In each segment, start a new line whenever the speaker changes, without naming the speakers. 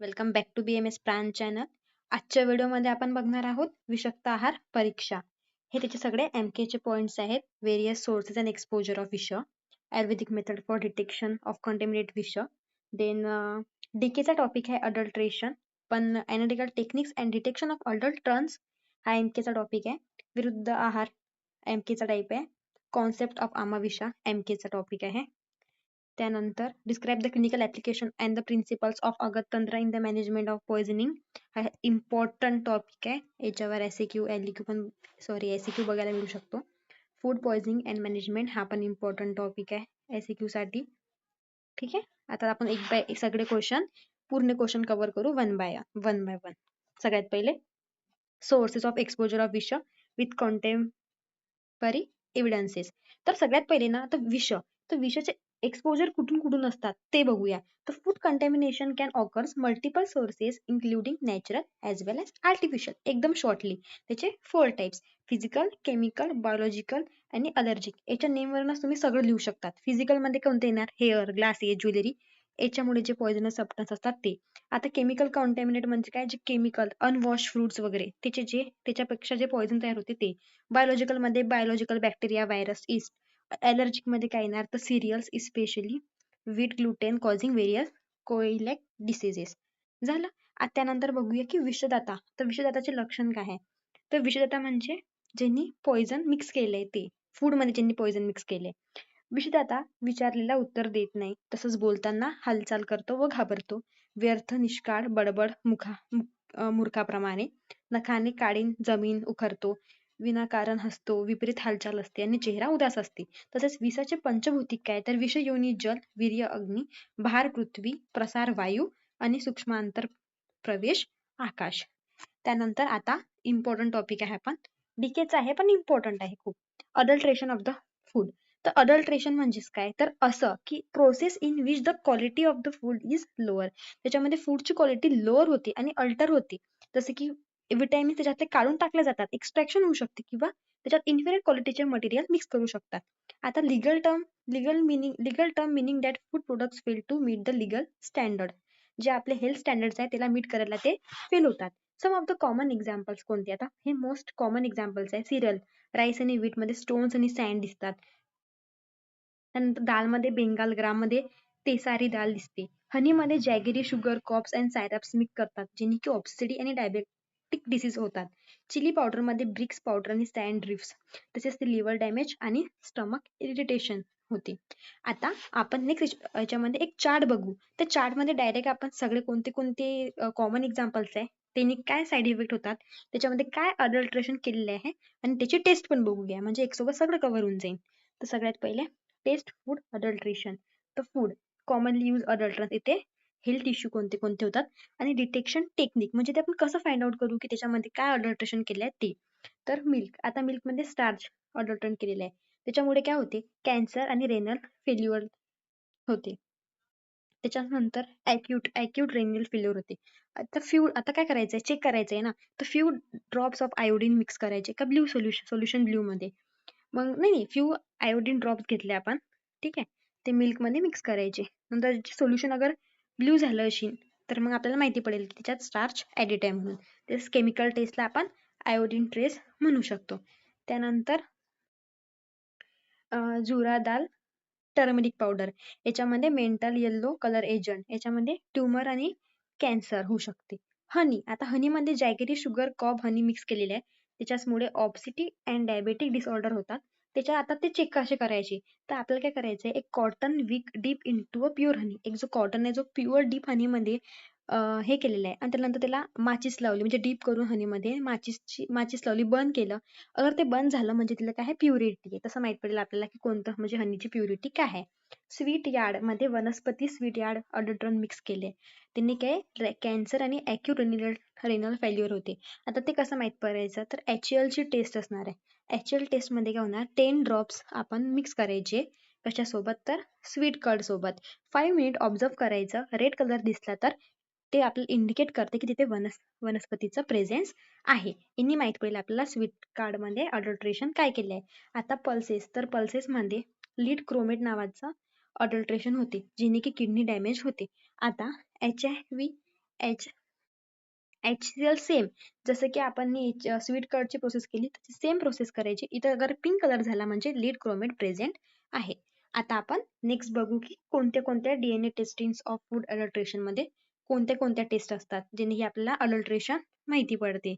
Welcome back to BMS प्राण channel. आजच्या व्हिडिओमध्ये आपण बघणार आहोत विषाक्त आहार परीक्षा. हे त्याचे सगळे MK चे पॉइंट्स आहेत. Various sources and exposure of विष, Ayurvedic method for detection of contaminate विष. देन DK चा टॉपिक आहे अडल्ट्रेशन, पण analytical techniques and detection of adulterants हा MK चा टॉपिक आहे. विरुद्ध आहार MK चा टाईप आहे. कॉन्सेप्ट ऑफ आमाविषा MK चा टॉपिक आहे. त्यानंतर describe the clinical application and the principles of अगतंत्र in the management of poisoning हा इम्पॉर्टंट टॉपिक आहे. याच्यावर SAQ LQ पण SAQ बघायला मिळू शकतो. फूड पॉइझनिंग अँड मॅनेजमेंट हा पण इम्पॉर्टंट टॉपिक आहे SAQ साठी. ठीक आहे, आता आपण एक बाय एक सगळे पूर्ण क्वेश्चन कव्हर करू वन बाय वन. सगळ्यात पहिले सोर्सेस ऑफ एक्सपोजर ऑफ विष विथ कॉन्टेम्पररी एव्हिडन्सेस. तर सगळ्यात पहिले ना तर विषाचे एक्सपोजर कुठून कुठून असतात ते बघूया. तर food contamination can occurs multiple sources including natural as well as artificial. एकदम शॉर्टली त्याचे 4 टाइप्स: फिजिकल, केमिकल, बायोलॉजिकल आणि अलर्जिक. याच्या नेमवरूनच तुम्ही सगळं लिहू शकतात. फिजिकल मध्ये कोणते येणार? हेअर, ग्लासेस, ज्वेलरी, याच्यामुळे जे पॉइझनस सबस्टन्स असतात ते. आता केमिकल कॉन्टॅमिनेट म्हणजे काय? जे केमिकल अनवॉश फ्रुट्स वगैरे त्याच्यापेक्षा जे पॉइझन तयार होते ते. बायोलॉजिकल मध्ये biological bacteria, virus, yeast. Allergic मध्ये काय येणार? तर cereals, especially wheat gluten causing various coeliac diseases. झालं. आता त्यानंतर बघूया की विषदाता. तर विषदाताचे लक्षण काय आहे? तर विषदाता म्हणजे ज्यांनी पॉइझन मिक्स केलंय ते. फूड मध्ये ज्यांनी पॉइझन मिक्स केलंय. विषदाता विचारलेला उत्तर देत नाही, तसंच बोलताना हालचाल करतो व घाबरतो. व्यर्थ, निष्काळ, बडबड, मूर्खाप्रमाणे. नखाने काढीन जमीन उखरतो. विनाकारण हसतो. विपरीत हालचाल असते आणि चेहरा उदास असते. तसेच विषाचे पंचभौतिक काय? तर विष योनी जल, वीर्य अग्नी, भार पृथ्वी, प्रसार वायू आणि सूक्ष्मांतर प्रवेश आकाश. त्यानंतर आता इम्पॉर्टंट टॉपिक आहे आपण डीकेचा आहे पण इम्पॉर्टंट आहे खूप. Adulteration of the food. तर अडल्ट्रेशन म्हणजेच काय? तर असं की process in which the quality of the food is lower. त्याच्यामध्ये फूडची क्वालिटी लोअर होते आणि अल्टर होते. जसे की विटॅमिन त्याच्यातले काढून टाकले जातात, एक्सट्रॅक्शन होऊ शकते, किंवा त्याच्यात इन्फिरियर क्वालिटीचे मटेरियल मिक्स करू शकतात. आता legal term meaning that food products fail to meet the legal standard. जे आपले हेल्थ स्टँडर्ड्स आहेत त्याला मीट करायला ते फेल होतात. Some of the common examples कोणते? आता हे मोस्ट कॉमन एक्झाम्पल्स आहे. सिरियल, राईस आणि व्हीट मध्ये स्टोन्स आणि सँड दिसतात. त्यानंतर दालमध्ये बेंगाल ग्राममध्ये तेसारी दाल दिसते. हनीमध्ये जॅगरी, शुगर, कॉप्स अँड सायरप्स मिक्स करतात, जेणे की ऑब्सिडी आणि डायबेटिक डिसीज होतात. चिली पावडरमध्ये ब्रिक्स पावडर आणि सँड ड्रिफ्ट्स, तसेच ते लिव्हर डॅमेज आणि स्टमक इरिटेशन होते. आता आपण नेक्स्ट याच्यामध्ये एक चार्ट बघू. त्या चार्टमध्ये डायरेक्ट आपण सगळे कोणते कोणते कॉमन एक्झाम्पल्स आहे, त्यांनी काय साईड इफेक्ट होतात, त्याच्यामध्ये काय अडल्ट्रेशन केलेले आहे आणि त्याची टेस्ट पण बघूया, म्हणजे एक सोबत सगळं कव्हर होऊन जाईल. तर सगळ्यात पहिले टेस्ट फूड अडल्ट्रेशन. तर फूड कॉमनली यूज अडल्ट्रन्स येते. हेल्थ इश्यू कोणते कोणते होतात आणि डिटेक्शन टेक्निक म्हणजे ते आपण कसं फाइंड आउट करू की त्याच्यामध्ये काय अडल्ट्रेशन केले आहे ते. तर मिल्क. आता मिल्क मध्ये स्टार्च अडल्ट्रेशन केलेलं आहे, त्याच्यामुळे काय होते? कॅन्सर आणि रेनल फेल्युअर होते. त्याच्यानंतर ॲक्यूट रेनल फेल्युअर होते. आता काय करायचंय? चेक करायचंय ना. तर few drops of iodine mix करायचे का ब्ल्यू सोल्युशन ब्ल्यू मध्ये. मग नाही, फ्यू आयोडीन ड्रॉप्स घेतले आपण, ठीक आहे, ते मिल्क मध्ये मिक्स करायचे. नंतर सोल्युशन अगर ब्ल्यू झालं असेल तर मग आपल्याला माहिती पडेल की त्याच्यात स्टार्च ॲडिट आहे म्हणून. तेच केमिकल टेस्टला आपण आयोडीन ट्रेस म्हणू शकतो. त्यानंतर जुरा दाल टर्मरिक पावडर, याच्यामध्ये मेंटल येल्लो कलर एजंट, याच्यामध्ये ट्युमर आणि कॅन्सर होऊ शकते. हनी. आता हनीमध्ये jaggery, sugar, cob, honey mix केलेले आहे, त्याच्यामुळे ऑब्सिटी अँड डायबेटिक डिसऑर्डर होतात. त्याच्या आता ते चेक कसे करायचे? तर आपल्याला काय करायचंय? एक cotton wick dip into a pure honey. एक जो कॉटन आहे जो प्युअर डीप हनीमध्ये हे केलेलं आहे आणि त्यानंतर त्याला माचीस लावली, म्हणजे डीप करून हनीमध्ये माचीस लावली, बर्न केलं. अगर ते बंद झालं म्हणजे तिला काय आहे? प्युरिटी आहे. तसं माहित पडेल आपल्याला की कोणतं म्हणजे हनीची प्युरिटी काय आहे. स्वीट यार्ड मध्ये वनस्पती स्वीट यार्ड अडल्ट्रन मिक्स केले, त्यांनी काय कॅन्सर आणि ॲक्यूट रेनल फेल्युअर होते. आता ते कसं माहित पडायचं? तर HCl ची टेस्ट असणार आहे. HCl टेस्ट मध्ये काय होणार? 10 ड्रॉप्स आपण मिक्स करायचे. कशासोबत? तर स्वीट कर्ड सोबत. 5 मिनिट ऑब्झर्व करायचं. रेड कलर दिसला तर ते आपल्याला इंडिकेट करते की तिथे वनस्पतीचं प्रेझेन्स आहे. यांनी माहित पडेल आपल्याला स्वीट कार्ड मध्ये अडल्ट्रेशन काय केले आहे. आता पल्सेस. तर पल्सेस मध्ये लीड क्रोमेट नावाचं अडल्ट्रेशन होते, जेणे की किडनी डॅमेज होते. आता HIV HCl सेम, जसं की आपण स्वीट कर्डची प्रोसेस केली तशी सेम प्रोसेस करायची. इथं अगर पिंक कलर झाला म्हणजे लीड क्रोमेट प्रेझेंट आहे. आता आपण नेक्स्ट बघू की कोणत्या कोणत्या DNA testing of food adulteration मध्ये कोणत्या कोणत्या टेस्ट असतात ज्याने आपल्याला अडल्ट्रेशन माहिती पडते.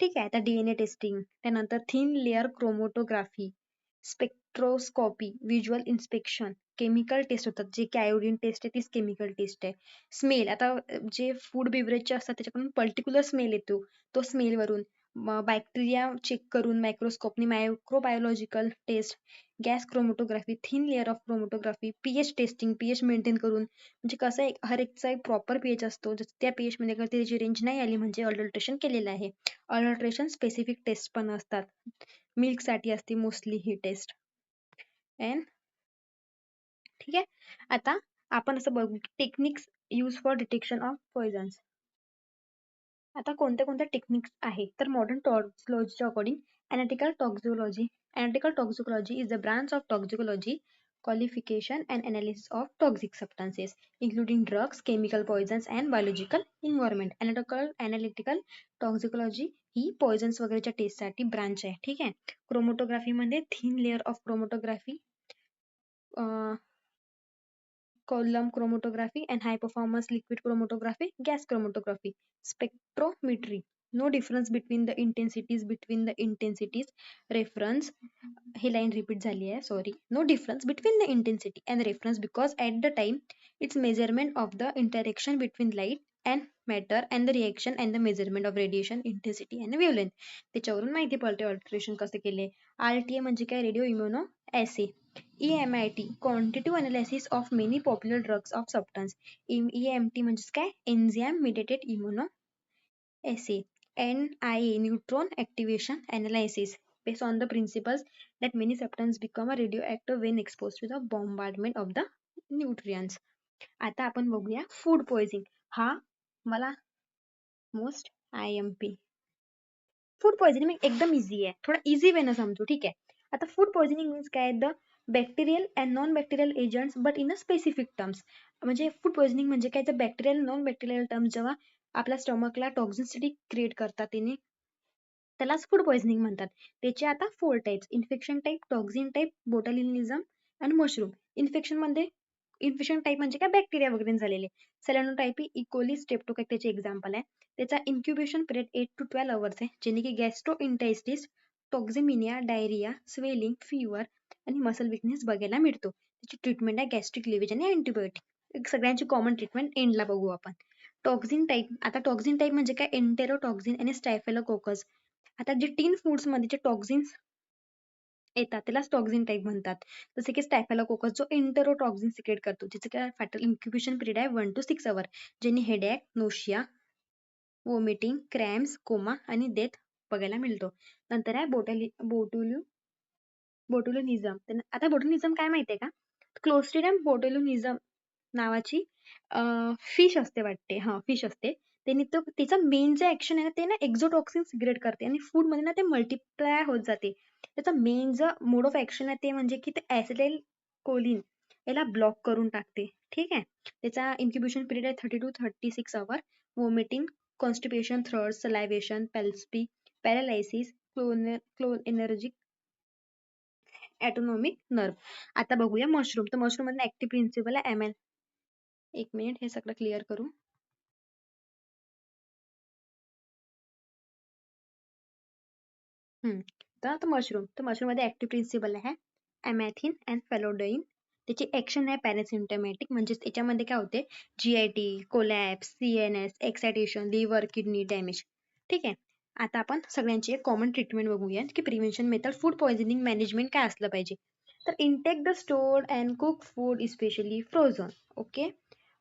ठीक आहे. आता DNA टेस्टिंग, त्यानंतर thin layer chromatography, spectroscopy, visual inspection, chemical test होतात, जे की आयोडीन टेस्ट आहे तीच केमिकल टेस्ट आहे. स्मेल, आता जे फूड बिवरेजचे असतात त्याच्याकडून पर्टिक्युलर स्मेल येतो, तो स्मेल वरून बॅक्टेरिया चेक करून मायक्रोस्कोपनी microbiological test, gas chromatography, thin layer of chromatography, pH testing, pH maintain करून, म्हणजे कसं आहे हर एकचा एक प्रॉपर पीएच असतो, जर त्या पीएच मध्ये अगर त्याची रेंज नाही आली म्हणजे अडल्ट्रेशन केलेलं आहे. अडल्ट्रेशन स्पेसिफिक टेस्ट पण असतात, मिल्क साठी असते मोस्टली ही टेस्ट. एंड ठीक आहे. आता आपण असं बघू techniques use for detection of poisons. आता कोणत्या कोणत्या टेक्निक्स आहे तर मॉडर्न टॉक्झिकोलॉजीच्या according analytical toxicology is the branch of toxicology qualification and analysis of toxic substances including drugs, chemical poisons and biological environment. Analytical toxicology ही पॉइझन्स वगैरेच्या टेस्टसाठी branch आहे. ठीक आहे. क्रोमोटोग्राफी मध्ये thin layer of chromatography, column chromatography and high performance liquid chromatography, gas chromatography, spectrometry. No difference between the intensities. Reference, he line repeat झाली आहे, sorry. No difference between the intensity and reference because at the time it's measurement of the interaction between light and matter and the reaction and the measurement of radiation intensity and wavelength. त्याच्यावरून माहिती पडते alteration कसे केले. RTA म्हणजे काय, radio immuno assay. EMIT, quantitative analysis of many popular drugs of substance. EMT म्हणजे काय, enzyme mediated immunoassay. NIA, neutron activation analysis, based on the principles that many substances become a radioactive when exposed to the bombardment of the nutrients. आता आपण बघूया food poisoning. हा मला most IMP. Food poisoning एकदम easy आहे, थोडा easy वे न समजू. ठीक आहे. आता फूड पॉइझनिंग मीन्स काय, the bacterial and non bacterial agents but in a specific terms. म्हणजे फूड पॉइझनिंग म्हणजे काय, तर बॅक्टेरियल नॉन बॅक्टेरियल टर्म्स जेव्हा आपल्या स्टमकला टॉक्झिसिटी क्रिएट करतात त्याने, त्यालाच फूड पॉइझनिंग म्हणतात. त्याचे आता 4 types: infection type, toxin type, botulinism आणि मशरूम. इन्फेक्शन टाईप म्हणजे काय, बॅक्टेरिया वगैरे झालेले. सेलेनोटाइपी, इकोली, स्ट्रेप्टोकाइक त्याचे एक्झाम्पल आहे. त्याचा इन्क्युबेशन पिरियड 8 to 12 hours आहे, जेणे की गॅस्ट्रोइंटेस्टिस, टॉक्झिमिनिया, डायरिया, स्वेलिंग, फीवर आणि मसल विकनेस बघायला मिळतो. त्याची ट्रीटमेंट आहे गॅस्ट्रिक लिव्हेज आणि अँटीबायोटिक. सगळ्यांची कॉमन ट्रीटमेंट एंडला बघू आपण. टॉक्झिन टाईप, आता टॉक्झिन टाईप म्हणजे काय, एन्टेरोटॉक्झिन आणि स्टायफेलोकोकस. आता जे टीन फूड्स मध्ये जे टॉक्झिन्स येतात त्यालाच टॉक्झिन टाईप म्हणतात. जसे की स्टायफेलोकोकस जो एन्टेरोटॉक्झिन सिक्रेट करतो, ज्याचं काय फॅटल इन्क्युबेशन पिरियड आहे 1 to 6 hours, ज्यांनी हेडेक, नोशिया, वोमिटिंग, क्रॅम्स, कोमा आणि डेथ बघायला मिळतो. नंतर आहे बोटुलिनिझम. आता बोटुलिनिझम काय माहितीये का, क्लोस्ट्रिडियम बोटुलिनिझम नावाची फिश असते वाटते, हा फिश असते. त्यांनी तो तिचा मेन जे ऍक्शन आहे ना ते ना एक्झोटॉक्सिन सिक्रेट करते आणि फूड मध्ये ना ते मल्टिप्लाय होत जाते. त्याचा मेन जो मोड ऑफ ऍक्शन आहे ते म्हणजे की ते ऍसिटाइल कोलिन याला ब्लॉक करून टाकते. ठीक आहे. त्याचा इन्क्युबेशन पिरियड आहे 30 to 36 hours. वोमिटिंग, कॉन्स्टिपेशन, थ्रड, सलायव्हेशन, पॅल्स्पी, पॅरालायसिस, एनर्जिक, ॲटोनॉमिक नर्व. आता बघूया मशरूम. तर मशरूम मध्ये ऍक्टिव्ह प्रिन्सिपल आहे ML. एक मिनिट हे सगळं क्लिअर करू. तर मशरूम मध्ये ऍक्टिव्ह प्रिन्सिपल आहे ॲमॅथिन अँड फेलोडोइन. त्याची ऍक्शन आहे पॅरासिम्पटॅमॅटिक, म्हणजे त्याच्यामध्ये काय होते, GIT, collapse, CNS, excitation, liver, kidney damage. ठीक आहे. आता आपण सगळ्यांची एक कॉमन ट्रीटमेंट बघूया की prevention method food poisoning management काय असलं पाहिजे. तर intake the stored and cook food especially frozen. Okay.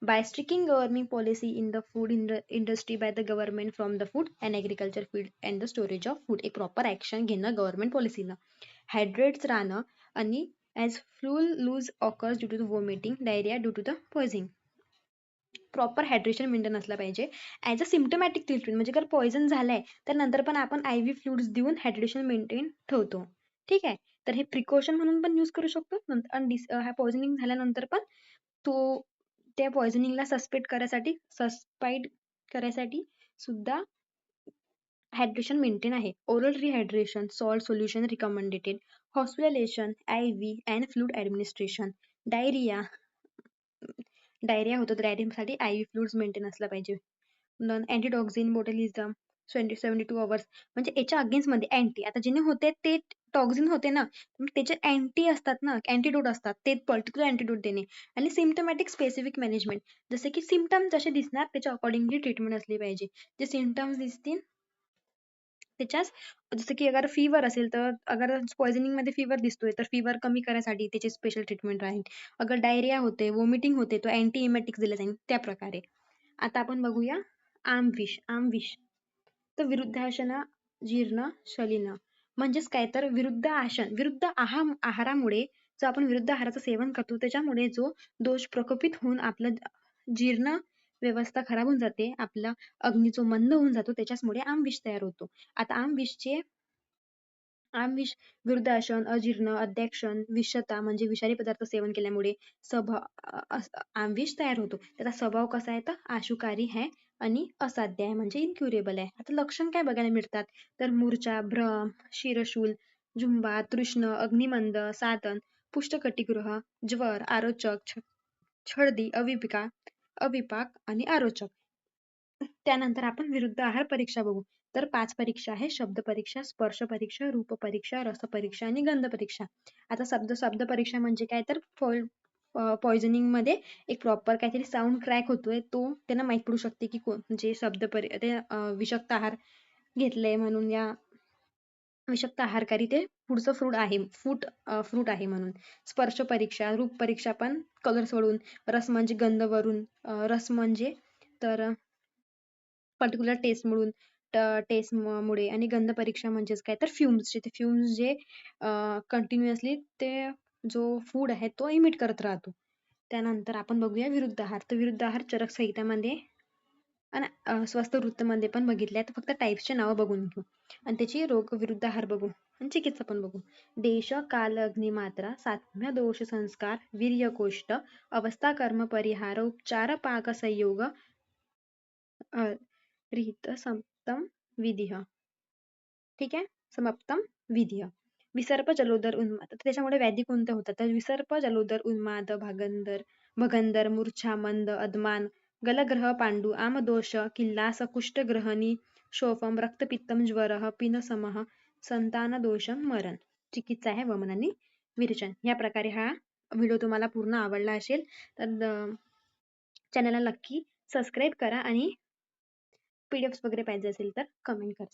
By striking governing policy in the food industry by the government from the food and agriculture field and the storage of food, एक proper action घेणं government पॉलिसीनं. Hydrates राहणं आणि as fluid loss occurs due to vomiting, diarrhoea due to the poisoning. Proper hydration maintain असलं पाहिजे. As a symptomatic treatment, म्हणजे जर poison झालंय तर नंतर पण आपण IV फ्लुइड्स देऊन हायड्रेशन मेंटेन ठेवतो. ठीक आहे. तर हे प्रिकॉशन म्हणून पण यूज करू शकतो. नंतर पॉइझनिंग झाल्यानंतर पण तो त्या पॉइझनिंगला सस्पेक्ट करायसाठी करायसाठी सुद्धा हायड्रेशन मेंटेन आहे. Oral rehydration, salt solution recommended, hospitalisation, IV and fluid administration, diarrhoea diarrhoea होतो तर डायरियासाठी IV फ्लुइड्स मेंटेन असला पाहिजे. अँटीटॉक्झिन बोटॅलिझम 72 अवर्स म्हणजे याच्या अगेन्स्ट मध्ये अँटी आता ज्याने होते ते टॉक्झिन होते ना मग त्याचे अँटी असतात ना अँटीडोट असतात ते पर्टिक्युलर अँटीडोट देणे आणि सिम्टमॅटिक स्पेसिफिक मॅनेजमेंट जसे की सिम्टम जसे दिसणार त्याच्या अकॉर्डिंगली ट्रीटमेंट असली पाहिजे. जे सिम्टम्स दिसतील त्याच्याच जसं की अगर फीवर असेल तर अगर पॉइझनिंग मध्ये फीवर दिसतोय तर फीवर कमी करण्यासाठी त्याची स्पेशल ट्रीटमेंट राहील. अगर डायरिया होते वॉमिटिंग होते तो अँटी इमेटिक्स दिले जाईल त्या प्रकारे. आता आपण बघूया आमविष तर विरुद्धासन जीर्ण शलीन म्हणजेच काय तर विरुद्ध आहारामुळे जो आपण विरुद्ध आहाराचं सेवन करतो त्याच्यामुळे जो दोष प्रकोपित होऊन आपलं जीर्ण व्यवस्था खराब होऊन जाते आपला अग्नी जो मंद होऊन जातो त्याच्यामुळे आमविष तयार होतो. आता आमविष विरुद्धासन अजीर्ण अध्यक्षण विषता म्हणजे विषारी पदार्थ सेवन केल्यामुळे आमविष तयार होतो. त्याचा स्वभाव कसा आहे तर आशुकारी आहे आणि असाध्य आहे म्हणजे इनक्युरेबल आहे. आता लक्षण काय बघायला मिळतात तर मूर्छा भ्रम शिरशूल झुंबा तृष्ण अग्निमंद साधन पुष्ठकटिगृह ज्वर आरोचक छर्दी अविपाक आणि आरोचक. त्यानंतर आपण विरुद्ध आहार परीक्षा बघू. तर 5 परीक्षा आहे शब्द परीक्षा स्पर्श परीक्षा रूप परीक्षा रस परीक्षा आणि गंध परीक्षा. आता शब्द परीक्षा म्हणजे काय तर पॉइझनिंग मध्ये एक प्रॉपर काहीतरी साऊंड क्रॅक होतोय तो त्यांना माहित पडू शकते की जे विषाक्त आहार घेतलंय म्हणून या विषाक्त आहारकारी ते पुढचं फ्रूट आहे म्हणून. स्पर्श परीक्षा रूप परीक्षा पण कलर्स वरून रस म्हणजे गंध वरून रस म्हणजे तर पर्टिक्युलर टेस्ट मुळे आणि गंध परीक्षा म्हणजेच काय तर फ्युम्स जे कंटिन्युअसली ते जो फूड आहे तो इमिट करत राहतो. त्यानंतर आपण बघूया विरुद्ध आहार. तर विरुद्ध आहार चरक संहितामध्ये आणि स्वस्थ वृत्तमध्ये पण बघितले तर फक्त टाईप्सचे नावं बघून घेऊ आणि त्याची रोग विरुद्ध आहार बघू आणि चिकित्सा पण बघू. देश काल अग्निमात्रा सात्म्य दोष संस्कार वीर्यकोष्ठ अवस्था कर्म परिहार उपचार पाक संयोग रिहित समाप्तम विधिः. ठीक आहे समाप्तम विधिः. विसर्प जलोदर उन्माद तर त्याच्यामुळे व्याधी कोणत्या होतात तर विसर्प जलोदर उन्माद भगंदर मूर्छा मंद अदमान गलग्रह पांडू आमदोष किल्लास कुष्ठग्रहणी शोफम रक्तपित्तम ज्वरः पिनसमः संतानदोषम मरण. चिकित्सा आहे वमन आणि विरेचन. या प्रकारे हा व्हिडिओ तुम्हाला पूर्ण आवडला असेल तर चॅनलला नक्की सबस्क्राईब करा आणि PDF वगैरे पाहिजे असेल तर कमेंट करा.